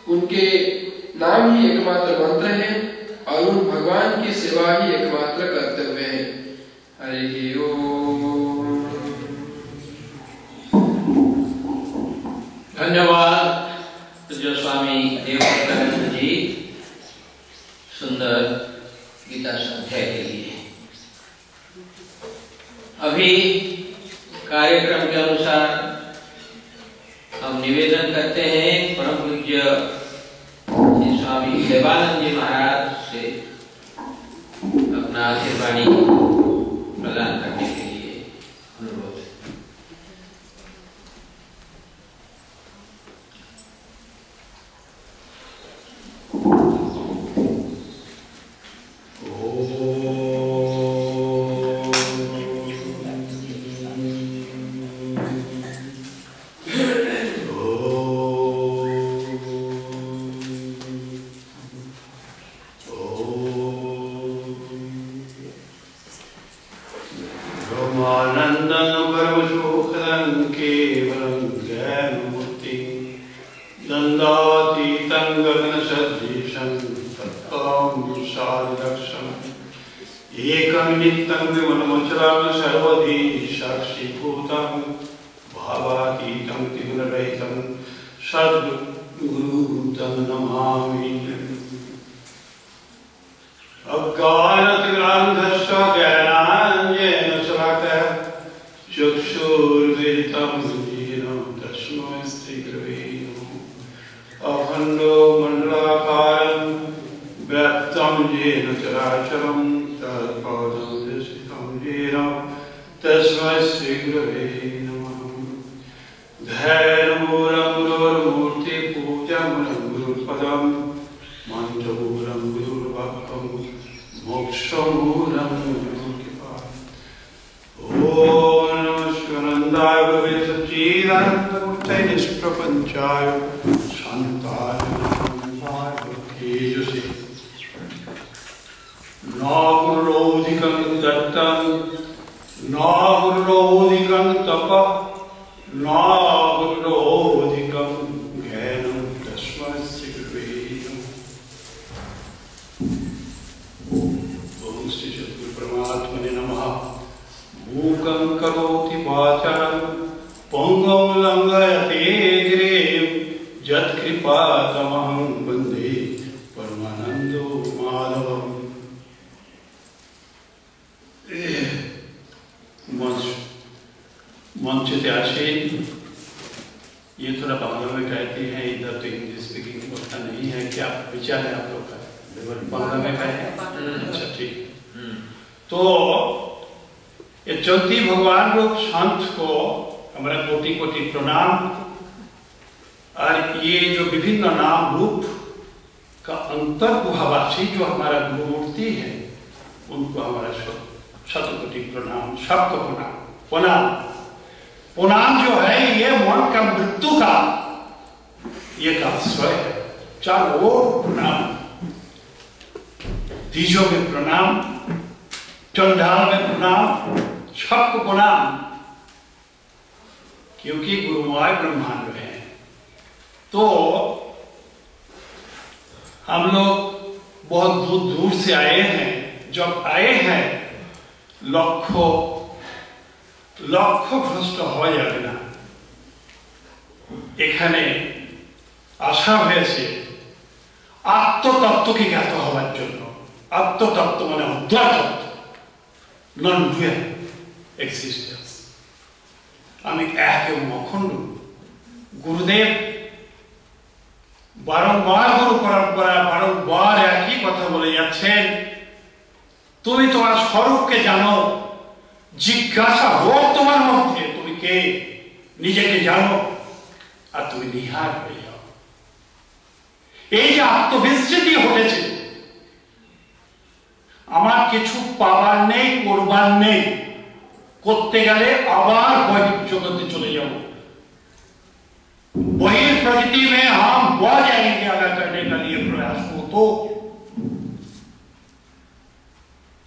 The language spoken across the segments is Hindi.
उनके नाम ही एकमात्र मंत्र है और उन भगवान की सेवा ही एकमात्र कर्तव्य है। हरि ओम। धन्यवाद पूज्य स्वामी देवव्रतानंद जी सुंदर गीता स्वाध्याय के लिए। अभी कार्यक्रम के अनुसार हम निवेदन करते हैं परम पूज्य स्वामी देवानंद जी महाराज से अपना आशीर्वाणी प्रदान करने के लिए अनुरोध।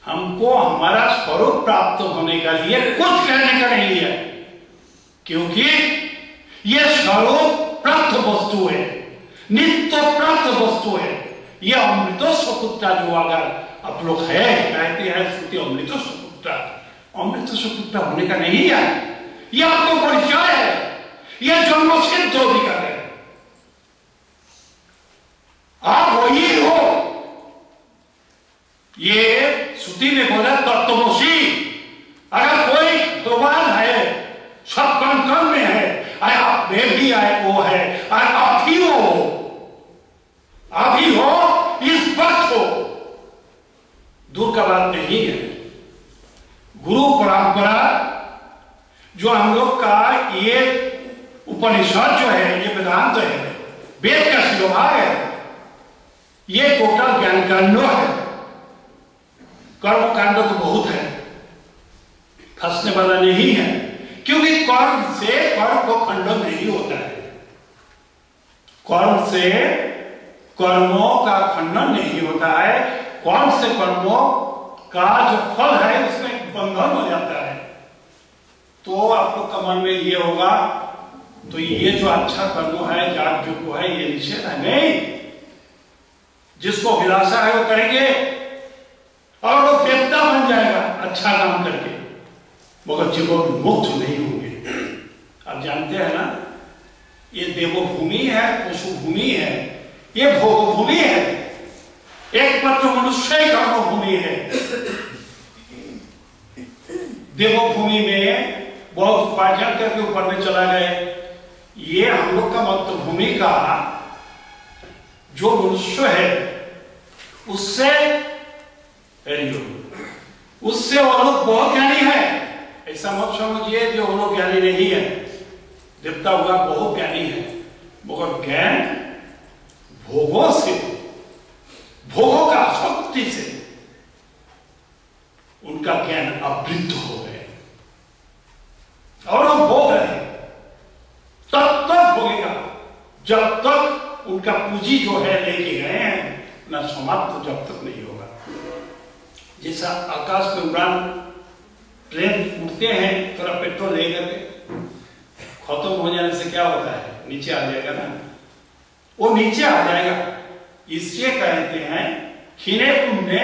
हमको हमारा स्वरूप प्राप्त होने का लिए कुछ करने का नहीं है, क्योंकि यह स्वरूप प्राप्त वस्तु है। नित्य प्राप्त वस्तु है। यह अमृतो स्वपुत्रा जो अगर आप लोग है कहते हैं श्रुति अमृतो स्वपुत्रा, अमृत स्वपुत्रा होने का नहीं है, यह आपको परिचय है, यह जन्म सिद्ध अधिकार है। आप वही हो। ये श्रुति में बोला तत्वमसि। अगर कोई भगवान है, सब कण कण में है, आप में भी आए वो है, और आप ही हो, आप ही हो, इस वक्त हो, दूर का बात नहीं है। गुरु परंपरा जो हम लोग का ये उपनिषद जो है, ये वेदांत है, वेद का शिरोभाग है, ये टोटल ज्ञान कांडो है। कर्म कांडो तो बहुत है, फंसने वाला नहीं है, क्योंकि कर्म से कर्म को खंडन नहीं होता है। कर्म से कर्मों का खंडन नहीं होता है। कर्म से कर्मों का जो फल है उसमें बंधन हो जाता है। तो आप लोग का मन में ये होगा, तो ये जो अच्छा कर्म है, जाग जो है, ये निषेध है नहीं। जिसको अभिलाषा है वो करेंगे और वो देवता बन जाएगा अच्छा काम करके, मगर जीवन मुक्त नहीं होंगे। आप जानते हैं ना, ये देवभूमि है, पशु भूमि है, ये भोग भूमि है, एक मात्र मनुष्य ही कर्म भूमि है। देवभूमि में बहुत उपार्जन करके ऊपर में चला गए। ये हम लोग का मातृभूमि का जो मनुष्य है उससे उससे वो लोग बहुत ज्ञानी है। ऐसा मत समझिए जो वो लोग ज्ञानी नहीं है। देवता हुआ बहुत ज्ञानी है, मगर ज्ञान भोगों से, भोगों का शक्ति से उनका ज्ञान आवृत्त हो गए और वो भोग रहे। तब तक भोगेगा जब तक उनका पूंजी जो है लेके गए हैं ना समाप्त जब तक नहीं होगा। जैसा आकाश में उड़ान ट्रेन उड़ते हैं, थोड़ा पेट्रोल लेकर के खत्म हो जाने से क्या होता है, नीचे आ जाएगा ना, वो नीचे आ जाएगा। इससे कहते हैं खीने पुण्य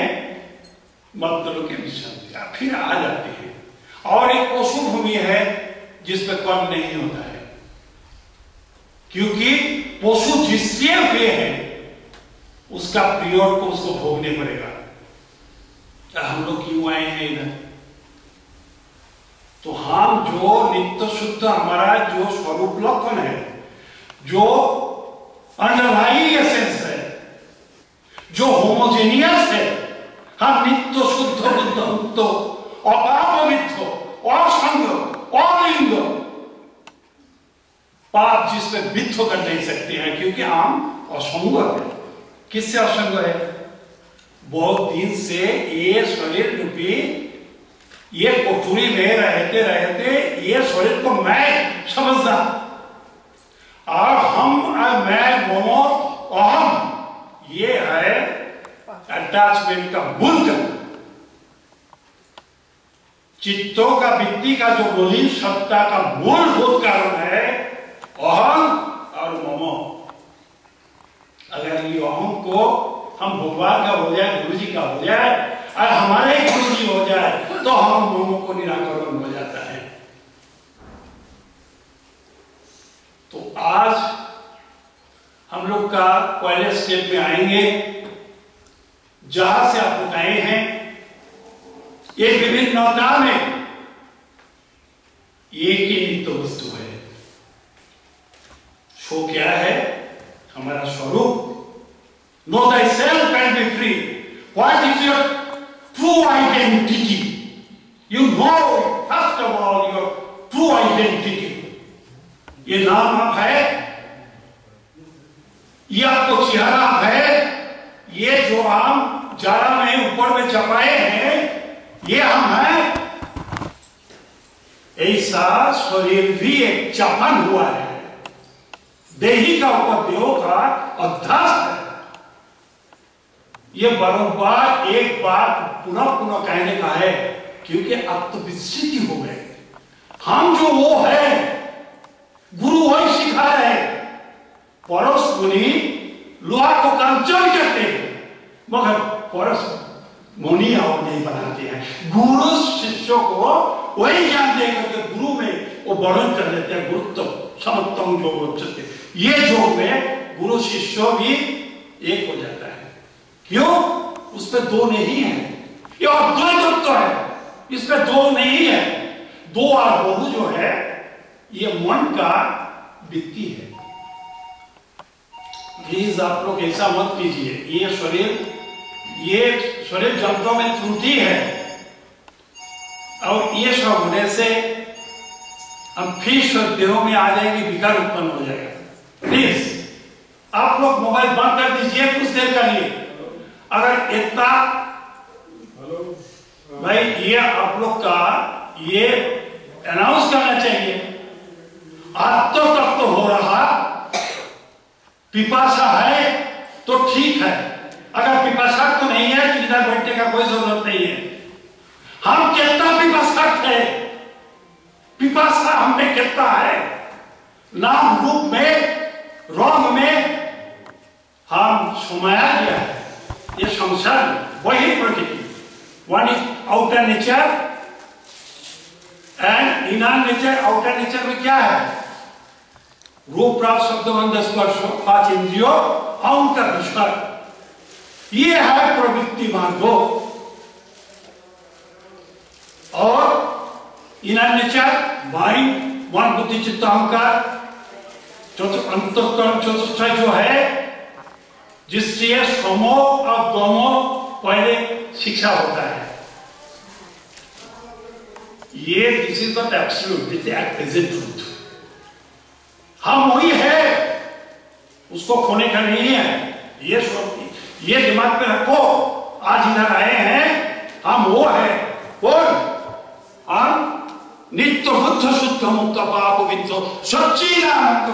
मतलब के विषय फिर आ जाते हैं। और एक पशु भूमि है जिसमें कर्म नहीं होता है, क्योंकि पशु जिससे हुए हैं उसका पीरियड को उसको भोगने पड़ेगा। हम लोग क्यों आए हैं इधर? तो हम जो नित्य शुद्ध हमारा जो स्वरूप लक्षण है, जो अंडरलाइंग एसेंस है, जो होमोजेनियस है, हम नित्य शुद्ध बुद्ध मुक्त अपापवित असंग अलिंग, पाप जिसमें वित्त कर नहीं सकते हैं, क्योंकि हम असंग है। किससे असंग है? बहुत दिन से ये शरीर रूपी ये कोठरी में रहते रहते ये शरीर को मैं समझना, और हम मैं मोमो अहम, ये है अटैचमेंट का मूल कारण। चित्तों का वृत्ति का जो मूल सत्ता का मूलभूत कारण है अहम और मोमो। अगर ये अहम को हम भगवान का हो जाए, गुरु जी का हो जाए और हमारे गुरु जी हो जाए तो हम मोमो को निराकरण हो जाता है। तो आज हम लोग का पहले स्टेप में आएंगे जहां से आप लोग आए हैं। ये विभिन्नता में एक ही नित्य वस्तु है। सो क्या है हमारा स्वरूप? Know thyself and be free. What is your true identity? You know first of all your true identity. ये नाम आप है, ये आपको चेहरा है, ये जो हम जारा में ऊपर में चपाए हैं ये हम हैं। ऐसा शरीर भी एक चपन हुआ है, देही का ऊपर देह का अध्यास है। ये बारंबार एक बार पुनः पुनः कहने का है, क्योंकि अब तो विस्मृति हो गए। हम जो वो है, गुरु वही सिखा रहे, परोस मुनि लोहा को कंचन कहते हैं, मगर परोस मुनि और नहीं बनाते हैं। गुरु शिष्यों को वही ज्ञान देकर के गुरु में वो वर्णन कर लेते हैं, गुरुत्व समत्तम जो उच्चते। ये योग में गुरु शिष्य भी एक हो जाता है। क्यों? उसमें दो नहीं है, ये अद्वैतत्व है, इसमें दो नहीं है। दो और बहु जो है ये मन का वृत्ति है। प्लीज आप लोग ऐसा मत कीजिए, ये शरीर जंतुओं में त्रुटि है और ये सब होने से हम फिर देहों में आ जाएंगे, विकार उत्पन्न हो जाएगा। प्लीज आप लोग मोबाइल बंद कर दीजिए कुछ देर के लिए। अगर इतना भाई ये आप लोग का ये अनाउंस करना चाहिए, आज तक तो हो रहा, पिपासा है तो ठीक है, अगर पिपासा तो नहीं है तो इधर बैठने का कोई जरूरत नहीं है। हम कितना पिपासा है, पिपासा हमें कितना है, नाम रूप में रंग में हम सुमाया गया है। ये संसार वही प्रकृति, one is outer nature and inner nature. Outer nature में क्या है? रूप प्राप्त शब्द गंध स्पर्श पांच इंद्रियों अहंकार विषय, ये है प्रवृत्ति मार्गो। और इनर नेचर माइंड, मन बुद्धि चित्त अहंकार, अंतःकरण चतुष्टय जो है, जिससे समो और दोमो पहले शिक्षा होता है। ये this is not absolute, this is present truth. हम वही है, उसको खोने का नहीं है। ये दिमाग में रखो, आज इधर आए हैं हम वो है, कौन? हम नित्य बुद्ध शुद्ध मुक्त पाप विद्रो सच्चिदानंद।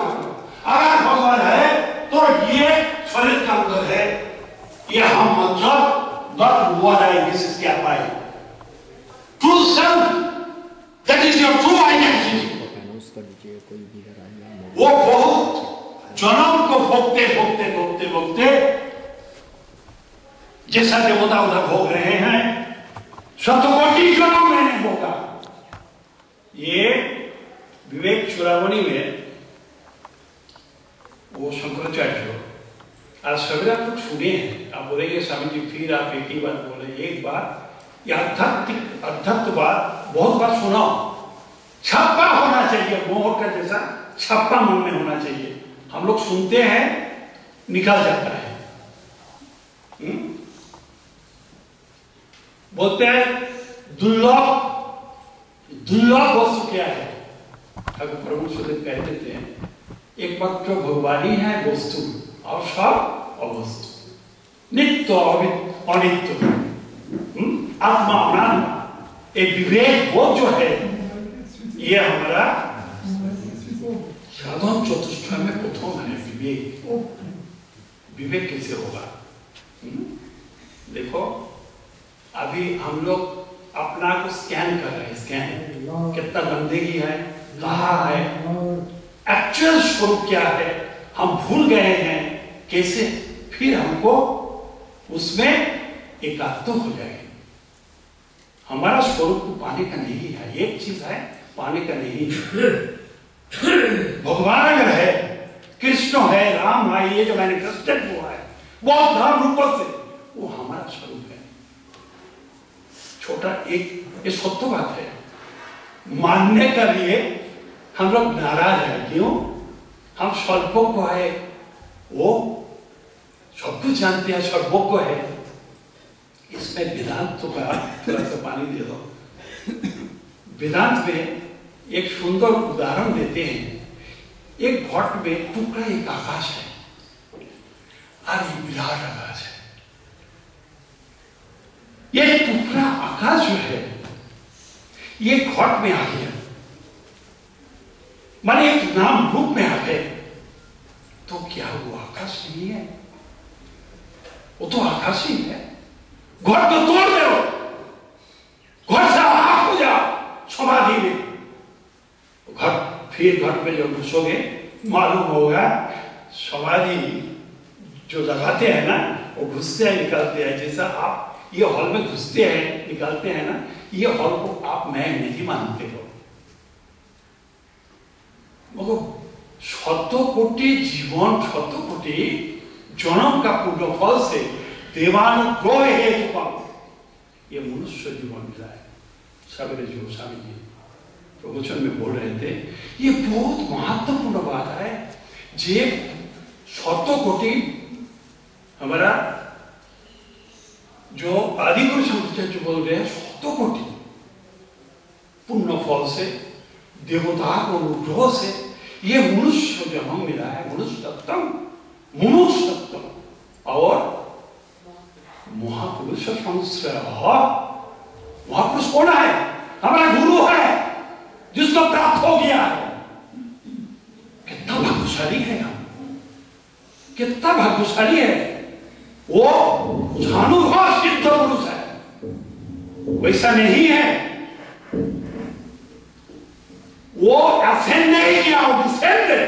अगर भगवान है तो ये शरीर का अंदर है, ये हम मतलब not what I this is क्या पाए true self, that is your true identity। वो बहुत जन्म को भोगते भोगते भोगते भोगते जैसा देवता उधर भोग रहे हैं, शतकोटि जन्म मैंने भोगा। ये विवेक चूड़ामणि में वो शंकराचार्य आज सवेरा कुछ सुने हैं, आप बोलेंगे स्वामी जी फिर आप एक ही बात बोले। एक बार ये अध्यात्म बात बहुत बार सुना, छप्पा होना चाहिए, मोहर का जैसा छप्पा मन में होना चाहिए। हम लोग सुनते हैं निकल जाता है। बोलते हैं दुर्लभ वस्तु क्या है? अगर प्रभु सुदेव कहते थे एक मात्र भगवानी है वस्तु और सब अवस्तु, नित्य अनित्य, आत्मा अनात्मा। एक विवेक बोध जो है ये हमारा साधन चतुष्टय में प्रथम है। विवेक कैसे होगा? देखो अभी हम लोग अपना को स्कैन कर रहे हैं, स्कैन कितना गंदगी है, कहाँ है, एक्चुअल स्वरूप क्या है हम भूल गए हैं। कैसे? फिर हमको उसमें एकात्म हो जाएगी। हमारा स्वरूप तो पाने का नहीं है, एक चीज है पाने का नहीं है। भगवान अगर है, कृष्ण है, राम है, ये जो मैनिफेस्टेड हुआ है बहुत नाम रूप से, वो हमारा स्वरूप है। छोटा एक ये सत्य बात है, मानने के लिए हम लोग नाराज है। क्यों? हम स्वल्पों को है, वो सब कुछ जानते हैं, सर्वों को है। इसमें वेदांत का थोड़ा सा पानी दे दो। वेदांत में एक सुंदर उदाहरण देते हैं। एक घट में टुकड़ा एक आकाश है और एक विराट आकाश है। ये टुकड़ा आकाश जो है ये घट में आ गया, माने एक नाम रूप में आ गए, तो क्या वो आकाश नहीं है? वो तो आकाश ही है। घट को तोड़ दो, घट से आग हो जाओ समाधि में, घट फिर घट में जब घुसोगे मालूम होगा समाधि जो लगाते हैं ना, वो घुसते हैं निकलते हैं। जैसा आप ये हॉल में घुसते हैं निकलते हैं ना, ये हॉल को आप मैं नहीं मानते हो, मगर 100 कोटि जीवन 100 कोटि जन्म का पुण्य फल से देवानुग्रह हेतु का ये मनुष्य जीवन मिला है। सवेरे जो स्वामी जी प्रवचन में बोल रहे थे, ये बहुत महत्वपूर्ण बात है। जे 100 कोटि हमारा जो आदिगुरु शंकराचार्य बोल रहे हैं, 100 कोटि पुण्य फल से देवता को अनुग्रह से ये मनुष्य जन्म मिला है। मनुष्य तत्व और महापुरुष संश्रय। महापुरुष कौन है? हमारा गुरु है जिसको प्राप्त हो गया है। कितना भाग्यशाली है हम, कितना भाग्यशाली है। वो अनुभव सिद्ध पुरुष है, वैसा नहीं है। वो असेंड नहीं किया, वो डिसेंडेड,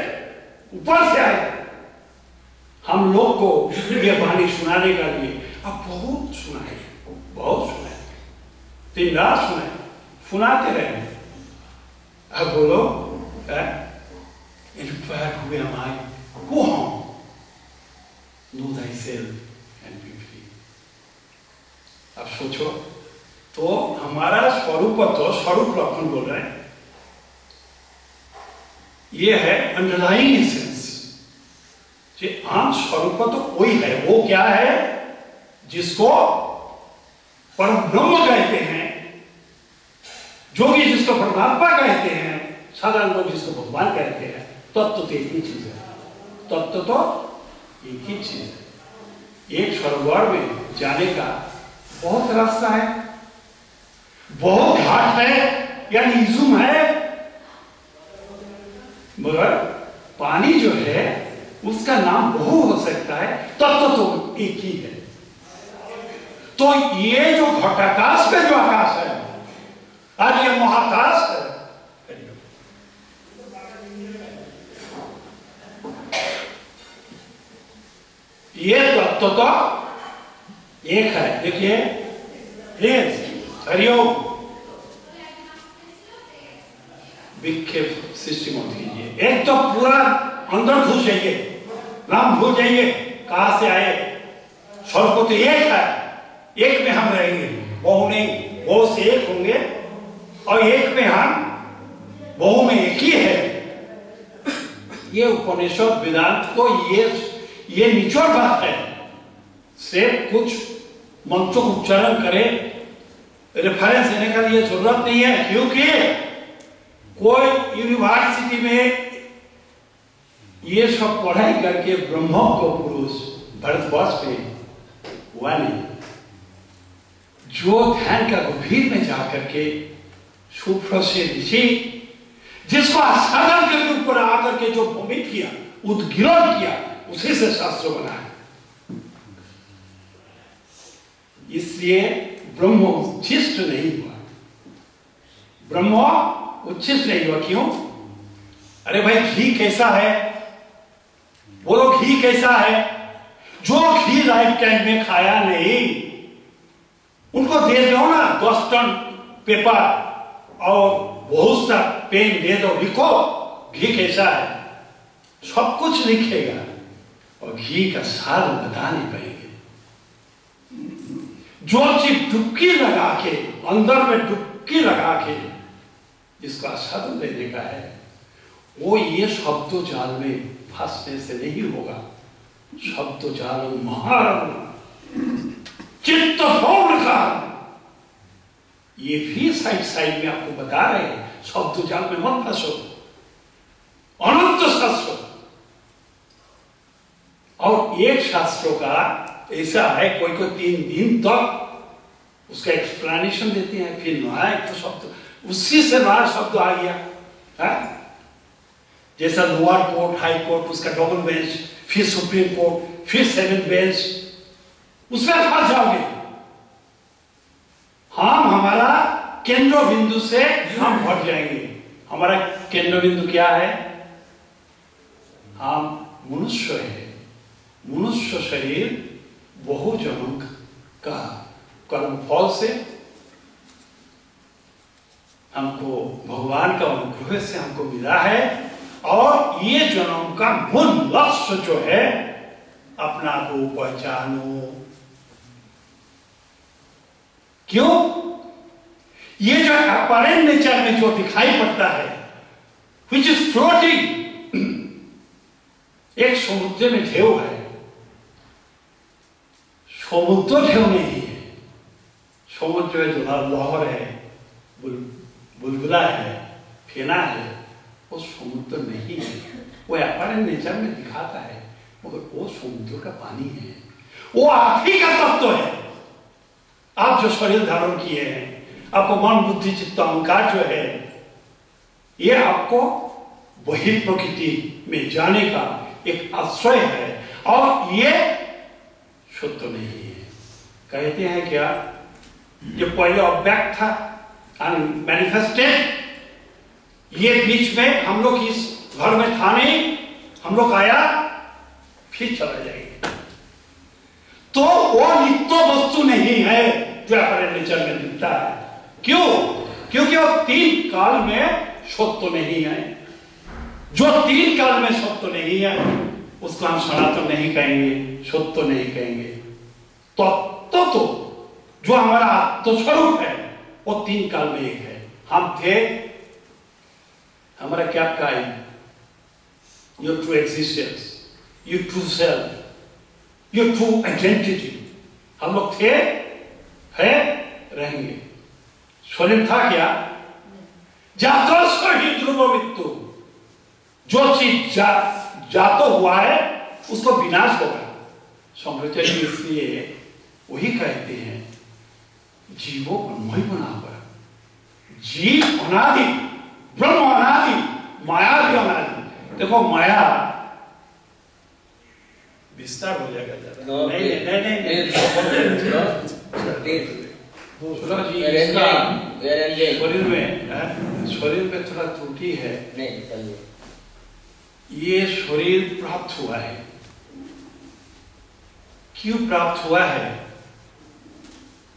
ऊपर से आए हम लोग को ये वाणी सुनाने का लिए। अब बहुत सुनाए, बहुत सुनाए, दिन रात सुनाए, सुनाते रहे। अब बोलो inspired who am I? Go home, know thyself and be free. अब सोचो तो हमारा स्वरूप तो स्वरूप लक्षण बोल रहे हैं, ये है अंडरलाइंग एसेंस। आम स्वरूप तो कोई है, वो क्या है? जिसको परम ब्रह्म कहते हैं, जोगी जिसको परमात्मा कहते हैं, साधारण लोग जिसको भगवान कहते हैं। तत्व तो एक ही चीज है, तत्व तो एक ही चीज है। एक सरोवर में जाने का बहुत रास्ता है, बहुत घाट है, यानी इजुम है, मगर पानी जो है उसका नाम बहु हो सकता है, तत्व तो एक ही है। तो ये जो घटाकाश में जो आकाश है, आज ये महाकाश है, ये तत्व तो एक है। देखिए प्लीज हरिओम विक्षेप सृष्टि मत कीजिए। एक तो पूरा अंदर घुस जाइए, नाम भूल जाइए कहां से आए। स्वर्ग तो एक है, एक में हम रहेंगे, बहु नहीं, बहु से एक होंगे, और एक में हम बहु में एक ही है। ये उपनिषद वेदांत को ये निचोड़ बात है। सिर्फ कुछ मंत्रों को उच्चारण करे, रेफरेंस देने का लिए जरूरत नहीं है, क्योंकि कोई यूनिवर्सिटी में ये सब पढ़ाई करके ब्रह्म को पुरुष भरतवर्ष में हुआ नहीं। जो ध्यान का गंभीर में जाकर के सूत्र से ऋषि जिसको आसाधन के ऊपर आकर के जो भूमित किया, उद्गिरण किया, उसी से शास्त्र बना है। इसलिए ब्रह्म उच्छिष्ट नहीं हुआ, ब्रह्म उच्छिष्ट नहीं हुआ। क्यों? अरे भाई घी कैसा है? बोलो घी कैसा है? जो घी लाइफ टाइम में खाया नहीं, उनको दे दो ना 10 टन पेपर और बहुत सा पेन दे दो, लिखो घी कैसा है, सब कुछ लिखेगा और घी का स्वाद बता नहीं पाएंगे। जो चीज डुबकी लगा के, अंदर में डुबकी लगा के जिसका स्वाद लेने का है, वो ये शब्दों जाल में फंसने से नहीं होगा। शब्दों जाल महारम चित्त भौर का, ये भी साइड में आपको बता रहे हैं, शब्दों जाल में मत फंसो, अनंत शास्त्र। और एक शास्त्रों का ऐसा है, कोई को 3 दिन तक उसका एक्सप्लेनेशन देते हैं, फिर नया एक तो शब्द, उसी से नया शब्द आ गया है। जैसा लोअर कोर्ट, हाई कोर्ट, उसका डबल बेंच, फिर सुप्रीम कोर्ट, फिर 7 बेंच, उसमें फंस जाओगे। हम हमारा केंद्र बिंदु से हम हट जाएंगे। हमारा केंद्र बिंदु क्या है? हम मनुष्य है। मनुष्य शरीर बहुजनों का कर्मफल से हमको भगवान का अनुग्रह से हमको मिला है, और ये जन्म का मूल लक्ष्य जो है अपना को पहचानो। क्यों? ये जो अपरेंट नेचर में जो दिखाई पड़ता है, which is floating, एक समुद्र में ढेव है, समुद्र ढेव नहीं है। समुद्र में जो लहर है, बुलबुला है, फेना है, वो समुद्र नहीं है। वो अपरेंट नेचर में दिखाता है, मगर वो समुद्र का पानी है। वो आप ही का तत्व है। आप जो शरीर धारण किए हैं, आपको मन बुद्धि चित्त अहंकार जो है, ये आपको बहिर्प्रकृति में जाने का एक आश्रय है, और ये शुद्ध नहीं है। कहते हैं क्या, जो पहले अव्यक्त था मैनिफेस्टेड, ये बीच में हम लोग इस घर में था नहीं, हम लोग आया फिर चला जाएगा। तो वो नित्य वस्तु नहीं है जो अपरेंट नेचर में दिखता है। क्यों? क्योंकि वो 3 काल में सत्य नहीं है। जो 3 काल में सत्य नहीं है उसको हम सनातन नहीं कहेंगे, सत्य नहीं कहेंगे। तो जो हमारा आत्मस्वरूप है वो 3 काल में एक है। हम थे, हमारा क्या का है, your true existence, your true self, your true identity. हम लोग थे, है, रहेंगे। शरीर था क्या? जातो शरीर ध्रुव मृत्यु। जो चीज जातो हुआ है उसको विनाश होगा। शंकराचार्य इसलिए वही कहते हैं, जीवो ब्रह्म ही बना हुआ। जीव अनादि, ब्रह्म अनादि, माया भी अनादि। देखो माया विस्तार हो जाएगा ज्यादा। नहीं शरीर में थोड़ा त्रुटि है। ये शरीर प्राप्त हुआ है। क्यों प्राप्त हुआ है?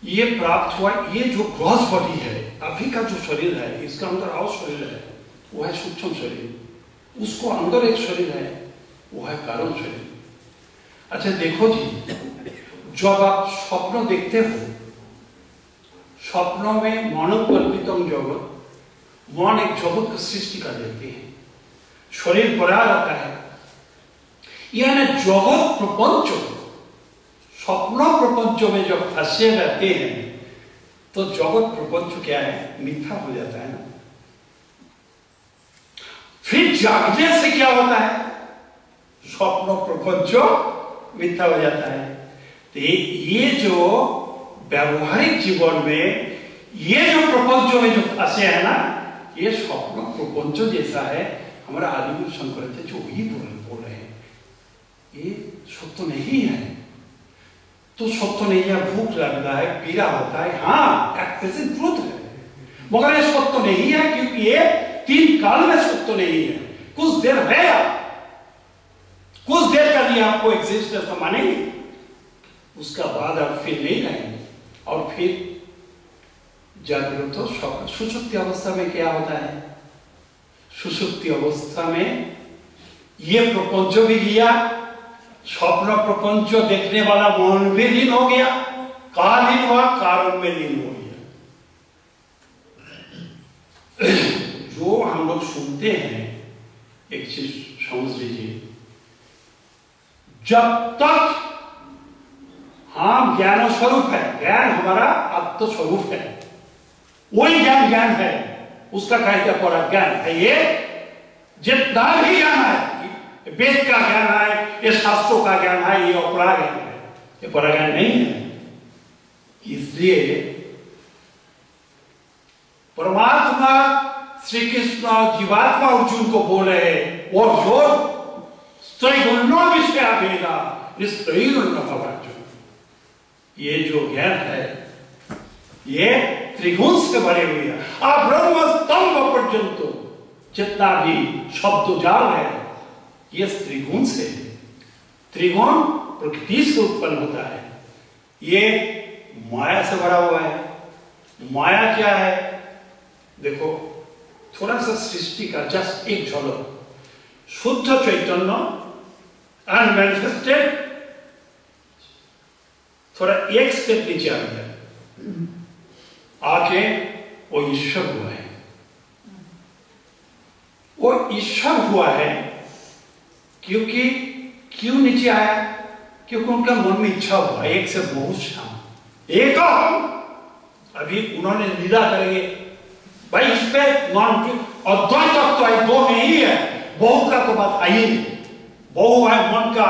ये प्राप्त हुआ, ये जो ग्रॉस बॉडी है, अभी का जो शरीर है, इसका अंदर और शरीर है, वो है सूक्ष्म शरीर। उसको अंदर एक शरीर है, वो है कारण शरीर। अच्छा देखो जी, जब आप स्वप्न देखते हो, स्वप्नों में मनोकल्पितम जगत, मन एक जगत की सृष्टि कर देते हैं, शरीर बड़ा रहता है। यानी जगत प्रपंच, स्वप्न प्रपंच में जब फंसे रहते हैं तो जगत प्रपंच क्या है? मिथ्या हो जाता है ना। फिर जागने से क्या होता है? स्वप्न प्रपंच मिथ्या हो जाता है। तो ये जो व्यवहारिक जीवन में ये जो प्रपंचों में जो फंसे है ना, ये स्वप्न प्रपंच जैसा है। हमारा आदिगुरु शंकराचार्य जो वही बोल रहे हैं, ये सत्य नहीं है। तो सत्य नहीं है, भूख लगता है, पीड़ा होता है, हाँ एक प्रेजेंट ट्रूथ है, मगर ये सत्य नहीं है, क्योंकि ये 3 काल में सत्य नहीं है। कुछ देर है, कुछ देर का लिए आपको एग्जिस्टेंस तो मानेंगे, उसका बाद आप फिर नहीं रहेंगे। और फिर जागृत हो, सुषुप्ति अवस्था में क्या होता है? सुषुप्ति अवस्था में ये प्रपंच भी गया, स्वप्न प्रपंच देखने वाला मन भी लीन हो गया, कालीन हुआ, कारण में लीन हो गया। जो हम लोग सुनते हैं, एक चीज समझ लीजिए, जब तक हम ज्ञान स्वरूप है, ज्ञान हमारा आत्म स्वरूप है, वही ज्ञान है, उसका कहते हैं परा ज्ञान है। ये जितना भी ज्ञान है, वेद का ज्ञान है, ये शास्त्रों का ज्ञान है, ये अपरा ज्ञान है, ये परा ज्ञान नहीं है। इसलिए परमात्मा श्री कृष्ण जीवात्मा अर्जुन को बोले, और जो विषय भेदा ये जो ज्ञान है, ये त्रिगुण से भरे हुए हैं। आप ब्रह्म स्तंभ पर्यंत जितना भी शब्द जाल है, ये त्रिगुण से है। त्रिगुण प्रकृति से उत्पन्न होता है, ये माया से भरा हुआ है। माया क्या है? देखो थोड़ा सा सृष्टि का जस्ट एक झलक, शुद्ध चैतन्य अनमैनिफेस्टेड, थोड़ा एक स्टेप नीचे आ गया, आके वो ईश्वर हुआ है। वो ईश्वर हुआ है क्योंकि क्यों नीचे आया? क्योंकि उनका मन में इच्छा हुआ एक से बहुत शाम एक हम। अभी उन्होंने लीला करेंगे भाई इस पे और द्वैत तक तो आई दो नहीं है, बहु का तो बात आई नहीं। बहु है मन का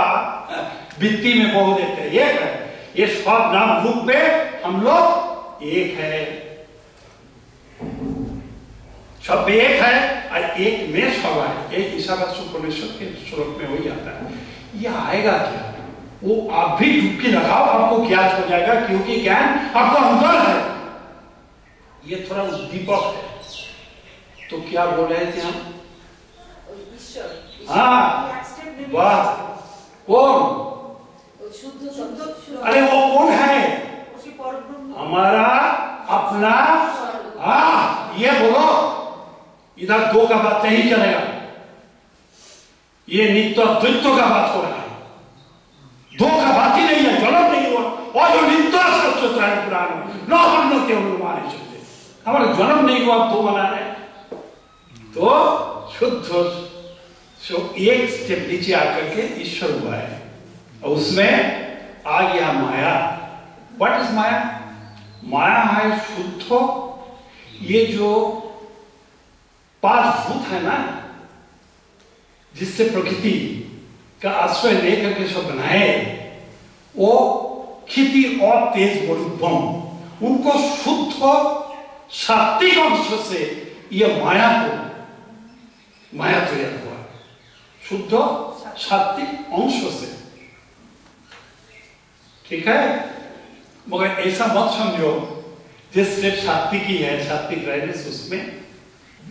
वित्ती में बहु देते हैं, एक है, ये सब नाम रूप में हम लोग एक है, सब एक है और एक में सब है। एक ईसावासी उपनिषद के श्लोक में वही आता है। ये आएगा क्या? वो आप भी डुबकी लगाओ, आपको ज्ञात हो जाएगा, क्योंकि ज्ञान आपको अंदर है। ये थोड़ा उद्दीपक है। तो क्या बोल रहे थे हम? हाँ वाह, कौन? अरे वो कौन है? हमारा अपना। हाँ ये बोलो, इधर दो का बात नहीं चलेगा, ये नित्य द्वित्व का बात हो रहा है। दो का बात ही नहीं है, जन्म नहीं हुआ। और जो नित्य सत्य है पुराण न हम न केवल माने सकते, हमारा जन्म नहीं हुआ दो बना रहे। तो शुद्ध एक स्टेप नीचे आकर के ईश्वर हुआ है, और उसमें आ गया माया। व्हाट इज माया? माया है शुद्ध, ये जो पांच भूत है ना, जिससे प्रकृति का आश्रय लेकर के सब बनाए, वो क्षिति और तेज बरूपम, उनको शुद्ध सात्विक अंश से ये माया को माया तैयार हुआ, शुद्ध सात्विक अंश से। ठीक है, मगर ऐसा मत समझो जिस सिर्फ सात्विक ही है, सात्विक रहने से उसमें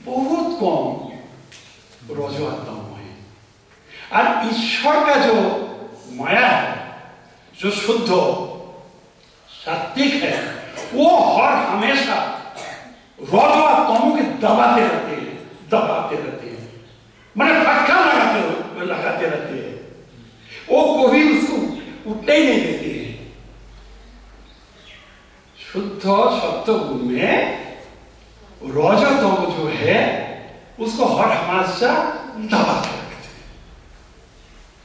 बहुत कम रजोआत्मा है। और ईश्वर का जो माया है, जो शुद्ध सात्विक है, वो हर हमेशा रजोआत्माओं के दबाते रहते हैं, मैंने फटका लगाते रहते हैं, वो कभी उसको उठने ही नहीं देते हैं। शुद्ध सत्वगुण में रजोतम जो है उसको हर हमेशा दबाते रखते हैं।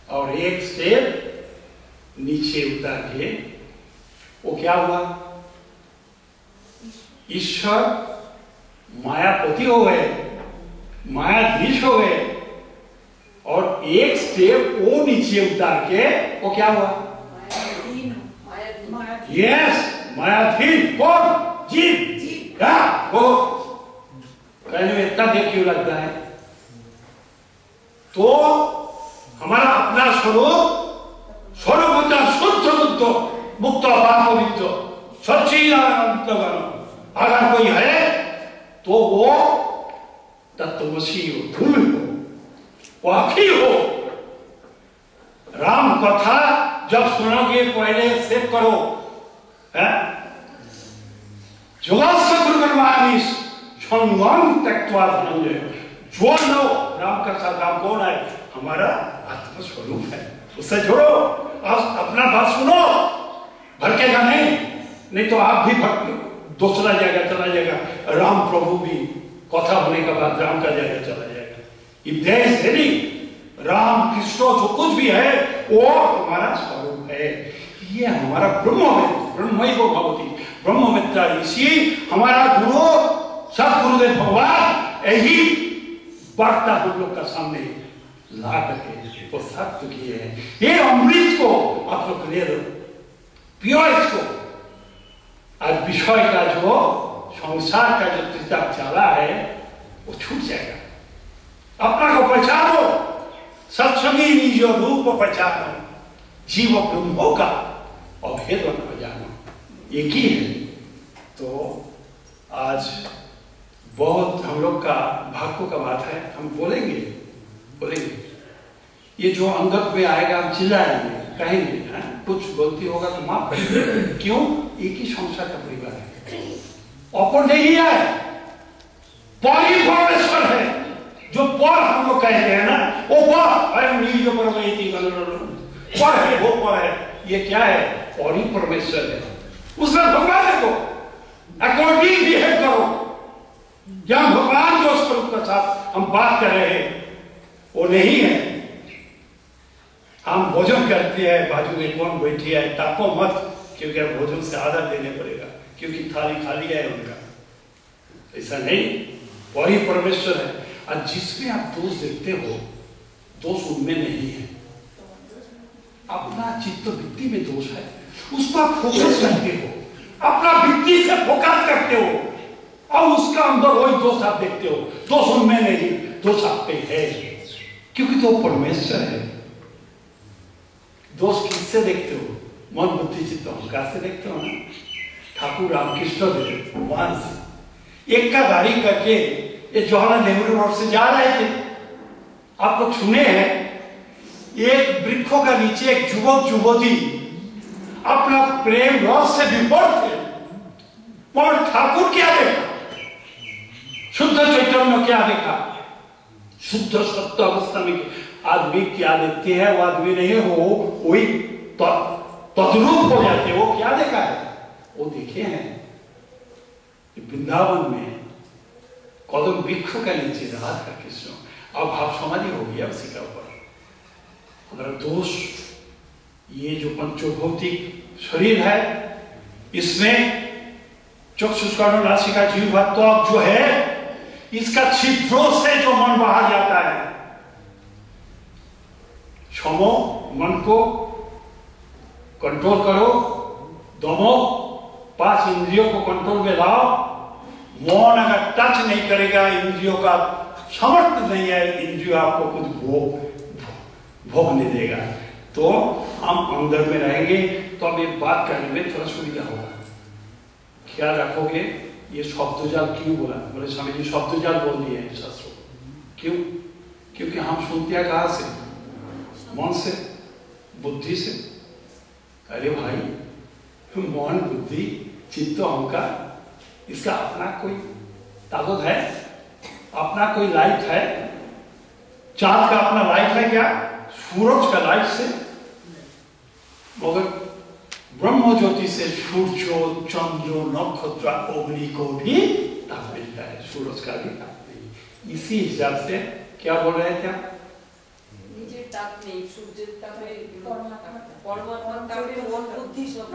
और एक स्टेप नीचे उतार के वो क्या हुआ? ईश्वर मायापति हो गए, मायाधीश हो गए, और एक स्टेप वो नीचे उतार के वो क्या हुआ? यस, मायाधीन। कौन? जीव। क्या वो कहने में इतना देर क्यों लगता है? तो हमारा अपना स्वरूप होता शुद्ध बुद्ध मुक्त पवित्र सच्चिदानंद। अगर कोई है तो वो तत्वमसी हो, धूल हो, वो आखी हो। राम कथा जब सुनोगे पहले सेव करो, जोगास्य गुरुगणवानीश संगम त्यक्त्वा धनंजय। जो लो राम का साथ राम कौन है? हमारा आत्मस्वरूप है, उससे जोड़ो। आप अपना बात सुनो, भटकेगा नहीं तो आप भी दूसरा जगह चला जाएगा। राम प्रभु भी कथा होने के बाद राम का जगह चला जाएगा। If there is any Ram Krishna जो कुछ भी है वो हमारा स्वरूप है। ये हमारा ब्रह्मैव भवति ब्रह्मविद्या। इसी हमारा गुरु सतगुरुदेव भगवान यही वार्ता हम लोग का सामने ला करके वो सत्य किए हैं। ये अमृत को आप लोग ले लो, प्योर को। और विषय का जो संसार का जो त्रिता चला है वो छूट जाएगा। अपना को पहचानो, सत्संगी निज रूप पहचानो, जीव ब्रह्मों का अभेद न जानो, एक ही है। तो आज बहुत हम लोग का भाग्यों का बात है, हम बोलेंगे ये जो अंगत में आएगा हम चिल्लाएंगे, कहेंगे, कुछ गलती होगा तो माफ करेंगे। क्यों? एक ही संसार का परिवार है, और नहीं है, पॉली परमेश्वर है। जो पर हम लोग कहते हैं ना, वो पर है, वो पर है। ये क्या है? पॉली परमेश्वर है। उसमें भगवान को अकॉर्डिंग बिहेव करो। या भगवान जो स्वरूप के साथ हम बात कर रहे हैं वो नहीं है। हम भोजन करते हैं, बाजू में कौन बैठी है, ताको मत, क्योंकि भोजन से आधा देने पड़ेगा, क्योंकि थाली खाली है उनका। ऐसा नहीं, वही परमेश्वर है। और जिसमें आप दोष देखते हो, दोष उनमें नहीं है, अपना चित्त वृत्ति में दोष है, उस पर फोकस करते हो, अपना वृत्ति से फोकस करते हो, और उसका अंदर वही दोष आप देखते हो। दोष उनमें नहीं, दोष आप पे है, क्योंकि तो परमेश्वर है। दोष किससे देखते हो? मन बुद्धि चित्त अहंकार से देखते हो ना। ठाकुर रामकृष्ण देव भगवान से एक का गाड़ी करके ये जवाहरलाल नेहरू रोड से जा रहे थे। आप लोग सुने हैं, एक वृक्षों का नीचे एक युवक युवती अपना प्रेम रस से विभोर थे, और ठाकुर क्या देखा? शुद्ध चैतन्य क्या देखा? शुद्ध सत्य अवस्था में आदमी क्या देखते हैं? वो आदमी नहीं हो, वही तद्रूप हो जाते। वो क्या देखा है? वो देखे हैं वृंदावन में कदम वृक्ष का नीचे राधा कृष्ण, अब भाव समाधि हो गया उसी का ऊपर। हमारा दोष, ये जो पंचभौतिक शरीर है, इसमें चक्षुष्कर्ण नासिका जीवा त्वक जो है, इसका छिद्रों से जो मन बाहर जाता है। क्षमो, मन को कंट्रोल करो, दमो, 5 इंद्रियों को कंट्रोल में लाओ। मौन अगर टच नहीं करेगा, इंद्रियों का सामर्थ्य नहीं है, इंद्रियों आपको कुछ भोगने देगा, तो हम अंदर में रहेंगे। तो अब एक बात करने में थोड़ा सुविधा होगा। ख्याल रखोगे, ये शब्दजाल क्यों बोला? बोले स्वामी जी शब्दजाल बोल दिए हैं शास्त्रों। क्यों? क्योंकि हम सुनते हैं कहां से? मन से, बुद्धि से। अरे भाई, मन, बुद्धि, चित्त, अहंकार, इसका अपना कोई ताकत है? अपना कोई लाइट है? चांद का अपना लाइट है क्या? सूरज का लाइट से? मगर ब्रह्म ज्योति से सूर्य, चंद्र, नक्षत्र, अग्नि को भी ताप मिलता है, सूरज का भी ताप नहीं। इसी हिसाब से क्या बोल रहे थे आप? ताप नहीं, सूर्य ताप है, परमात्मा ताप है, मन बुद्धि सब।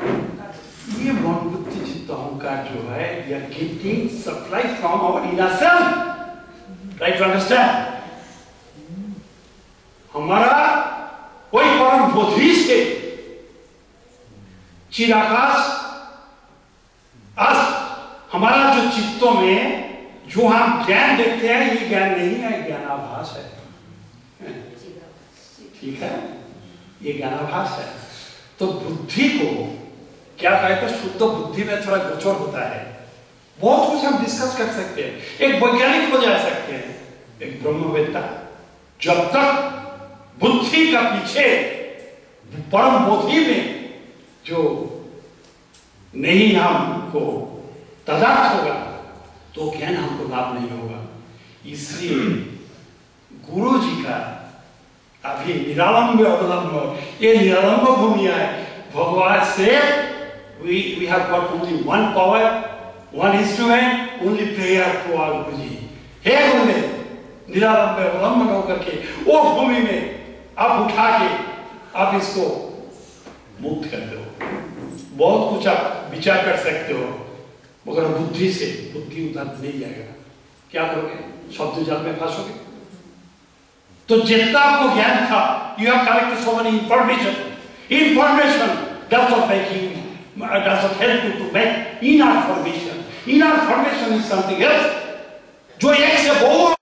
ये मन बुद्धि चित्त अहंकार जो है, ये getting supply from our inner self. Right to understand? हमारा कोई परम बोधि से चिराकाश, आज हमारा जो चित्तों में जो हम ज्ञान देखते हैं, ये ज्ञान नहीं है, ज्ञानाभास है। ठीक है, ये ज्ञानाभास है। तो बुद्धि को क्या कहते हैं? शुद्ध बुद्धि में थोड़ा गोचर होता है। बहुत कुछ हम डिस्कस कर सकते हैं, एक वैज्ञानिक हो जा सकते हैं, एक ब्रह्मवेत्ता। जब तक बुद्धि का पीछे परम बोधि में जो नहीं हमको तदार्थ होगा, तो ज्ञान हमको लाभ नहीं होगा। इसलिए गुरु जी का अभी निरालंब अवलंब, ये निरालंब भूमि है। भगवान से we have got only one power, one instrument, only prayer to our गुरु जी। हे गुरुदेव, निरालंब अवलंब होकर के वो भूमि में आप उठा के आप इसको मुक्त कर दो। बहुत कुछ आप विचार कर सकते हो, मगर बुद्धि से बुद्धि उधर नहीं जाएगा। क्या करोगे? शब्द जाल में फंसोगे। तो जितना आपको ज्ञान था, you have collected so many information does not make you, does not help you to make inner formation. Inner formation is something else, जो एक से बहुत